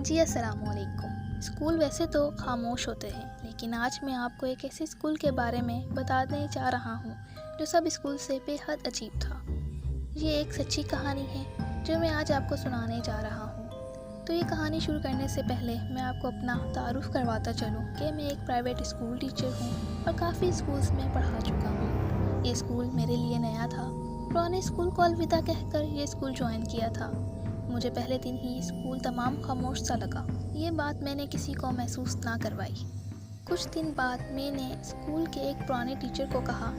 جی السلام علیکم۔ اسکول ویسے تو خاموش ہوتے ہیں، لیکن آج میں آپ کو ایک ایسے اسکول کے بارے میں بتانے جا رہا ہوں جو سب اسکول سے بے حد عجیب تھا۔ یہ ایک سچی کہانی ہے جو میں آج آپ کو سنانے جا رہا ہوں۔ تو یہ کہانی شروع کرنے سے پہلے میں آپ کو اپنا تعارف کرواتا چلوں کہ میں ایک پرائیویٹ اسکول ٹیچر ہوں اور کافی اسکولز میں پڑھا چکا ہوں۔ یہ اسکول میرے لیے نیا تھا۔ پرانے اسکول کو الوداع کہہ کر یہ اسکول جوائن کیا تھا۔ مجھے پہلے دن ہی اسکول تمام خاموش سا لگا۔ یہ بات میں نے کسی کو محسوس نہ کروائی۔ کچھ دن بعد میں نے اسکول کے ایک پرانے ٹیچر کو کہا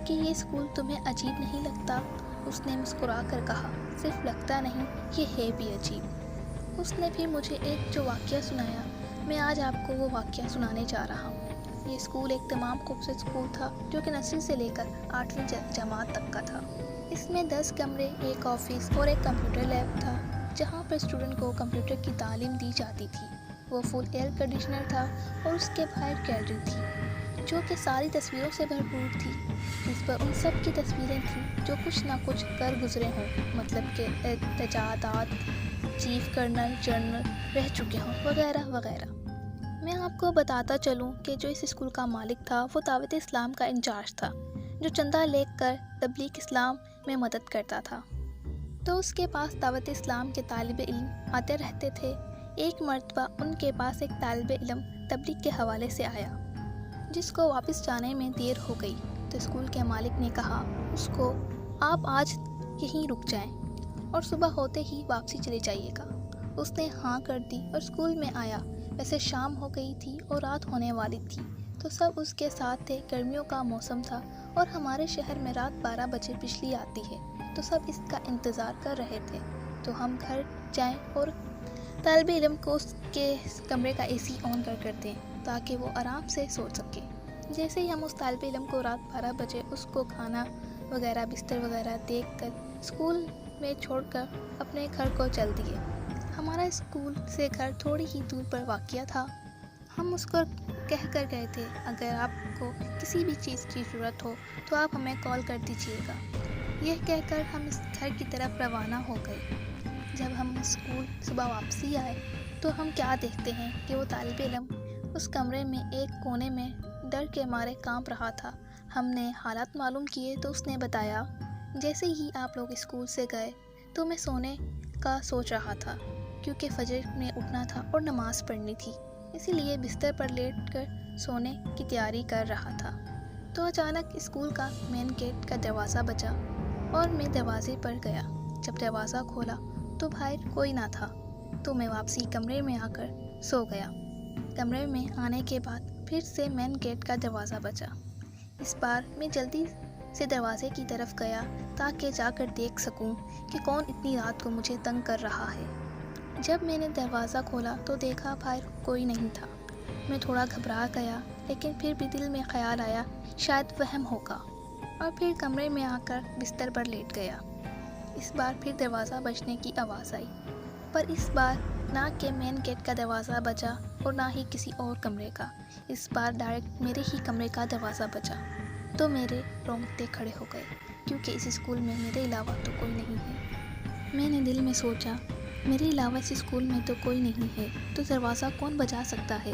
کہ یہ اسکول تمہیں عجیب نہیں لگتا؟ اس نے مسکرا کر کہا، صرف لگتا نہیں، یہ ہے بھی عجیب۔ اس نے پھر مجھے ایک جو واقعہ سنایا، میں آج آپ کو وہ واقعہ سنانے جا رہا ہوں۔ یہ اسکول ایک تمام خوبصورت اسکول تھا جو کہ نرسری سے لے کر 8ویں جماعت تک کا تھا۔ اس میں 10 کمرے، ایک آفس اور ایک کمپیوٹر لیب تھا جہاں پر اسٹوڈنٹ کو کمپیوٹر کی تعلیم دی جاتی تھی۔ وہ فل ایئر کنڈیشنر تھا اور اس کے باہر گیلری تھی جو کہ ساری تصویروں سے بھرپور تھی، جس پر ان سب کی تصویریں تھیں جو کچھ نہ کچھ کر گزرے ہوں، مطلب کہ تجادات، چیف کرنل جنرل رہ چکے ہوں، وغیرہ وغیرہ۔ میں آپ کو بتاتا چلوں کہ جو اس اسکول کا مالک تھا وہ دعوت اسلام کا انچارج تھا، جو چندہ لے کر تبلیغ اسلام میں مدد کرتا تھا۔ تو اس کے پاس دعوت اسلام کے طالب علم آتے رہتے تھے۔ ایک مرتبہ ان کے پاس ایک طالب علم تبلیغ کے حوالے سے آیا جس کو واپس جانے میں دیر ہو گئی، تو اسکول کے مالک نے کہا اس کو، آپ آج یہیں رک جائیں اور صبح ہوتے ہی واپسی چلے جائیے گا۔ اس نے ہاں کر دی اور اسکول میں آیا۔ ویسے شام ہو گئی تھی اور رات ہونے والی تھی، تو سب اس کے ساتھ تھے۔ گرمیوں کا موسم تھا اور ہمارے شہر میں رات 12 بجے بجلی آتی ہے، تو سب اس کا انتظار کر رہے تھے تو ہم گھر جائیں اور طالب علم کو اس کے کمرے کا AC آن کر دیں تاکہ وہ آرام سے سو سکے۔ جیسے ہی ہم اس طالب علم کو رات 12 بجے اس کو کھانا وغیرہ، بستر وغیرہ دیکھ کر اسکول میں چھوڑ کر اپنے گھر کو چل دیے۔ ہمارا اسکول سے گھر تھوڑی ہی دور پر واقع تھا۔ ہم اس کو کہہ کر گئے تھے، اگر آپ کو کسی بھی چیز کی ضرورت ہو تو آپ ہمیں کال کر دیجیے گا۔ یہ کہہ کر ہم اس گھر کی طرف روانہ ہو گئے۔ جب ہم اسکول صبح واپسی آئے تو ہم کیا دیکھتے ہیں کہ وہ طالب علم اس کمرے میں ایک کونے میں ڈر کے مارے کانپ رہا تھا۔ ہم نے حالات معلوم کیے تو اس نے بتایا، جیسے ہی آپ لوگ اسکول سے گئے تو میں سونے کا سوچ رہا تھا کیونکہ فجر میں اٹھنا تھا اور نماز پڑھنی تھی، اسی لیے بستر پر لیٹ کر سونے کی تیاری کر رہا تھا۔ تو اچانک اسکول کا مین گیٹ کا دروازہ بجا اور میں دروازے پر گیا۔ جب دروازہ کھولا تو باہر کوئی نہ تھا، تو میں واپسی کمرے میں آ کر سو گیا۔ کمرے میں آنے کے بعد پھر سے مین گیٹ کا دروازہ بجا۔ اس بار میں جلدی سے دروازے کی طرف گیا تاکہ جا کر دیکھ سکوں کہ کون اتنی رات کو مجھے تنگ کر رہا ہے۔ جب میں نے دروازہ کھولا تو دیکھا باہر کوئی نہیں تھا۔ میں تھوڑا گھبرا گیا، لیکن پھر بھی دل میں خیال آیا شاید وہم ہوگا، اور پھر کمرے میں آ کر بستر پر لیٹ گیا۔ اس بار پھر دروازہ بجنے کی آواز آئی، پر اس بار نہ کہ مین گیٹ کا دروازہ بجا اور نہ ہی کسی اور کمرے کا۔ اس بار ڈائریکٹ میرے ہی کمرے کا دروازہ بجا، تو میرے رونگٹے کھڑے ہو گئے کیونکہ اس اسکول میں میرے علاوہ تو کوئی نہیں ہے۔ میں نے دل میں سوچا، میرے علاوہ اس اسکول میں تو کوئی نہیں ہے تو دروازہ کون بجا سکتا ہے؟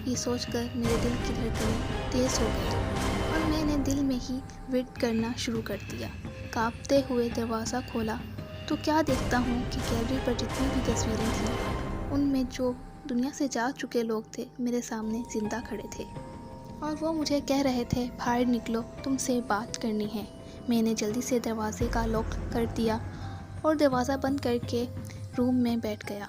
یہ سوچ کر میرے دل کی دھڑکنیں تیز ہو گئی اور میں نے دل میں ہی ورد کرنا شروع کر دیا۔ کانپتے ہوئے دروازہ کھولا تو کیا دیکھتا ہوں کہ گیلری پر جتنی بھی تصویریں تھیں ان میں جو دنیا سے جا چکے لوگ تھے میرے سامنے زندہ کھڑے تھے، اور وہ مجھے کہہ رہے تھے، باہر نکلو، تم سے بات کرنی ہے۔ میں نے جلدی سے دروازے کا لاک کر دیا اور دروازہ بند کر کے روم میں بیٹھ گیا۔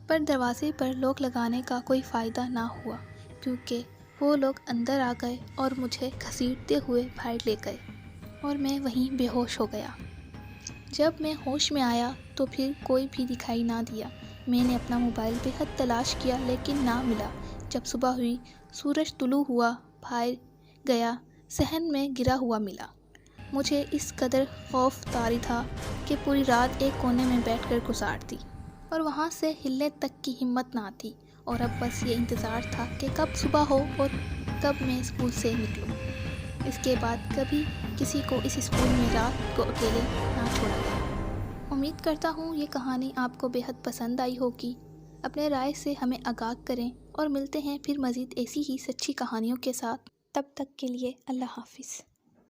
پر دروازے پر لاک لگانے کا کوئی فائدہ نہ ہوا کیونکہ وہ لوگ اندر آ گئے اور مجھے گھسیٹتے ہوئے باہر لے گئے اور میں وہیں بے ہوش ہو گیا۔ جب میں ہوش میں آیا تو پھر کوئی بھی دکھائی نہ دیا۔ میں نے اپنا موبائل بے حد تلاش کیا لیکن نہ ملا۔ جب صبح ہوئی، سورج طلوع ہوا، باہر گیا، صحن میں گرا ہوا ملا۔ مجھے اس قدر خوف طاری تھا کہ پوری رات ایک کونے میں بیٹھ کر گزار دی اور وہاں سے ہلنے تک کی ہمت نہ تھی، اور اب بس یہ انتظار تھا کہ کب صبح ہو اور کب میں اسکول سے نکلوں۔ اس کے بعد کبھی کسی کو اس اسکول میں رات کو اکیلے نہ چھوڑا گیا۔ امید کرتا ہوں یہ کہانی آپ کو بے حد پسند آئی ہوگی۔ اپنے رائے سے ہمیں آگاہ کریں اور ملتے ہیں پھر مزید ایسی ہی سچی کہانیوں کے ساتھ۔ تب تک کے لیے اللہ حافظ۔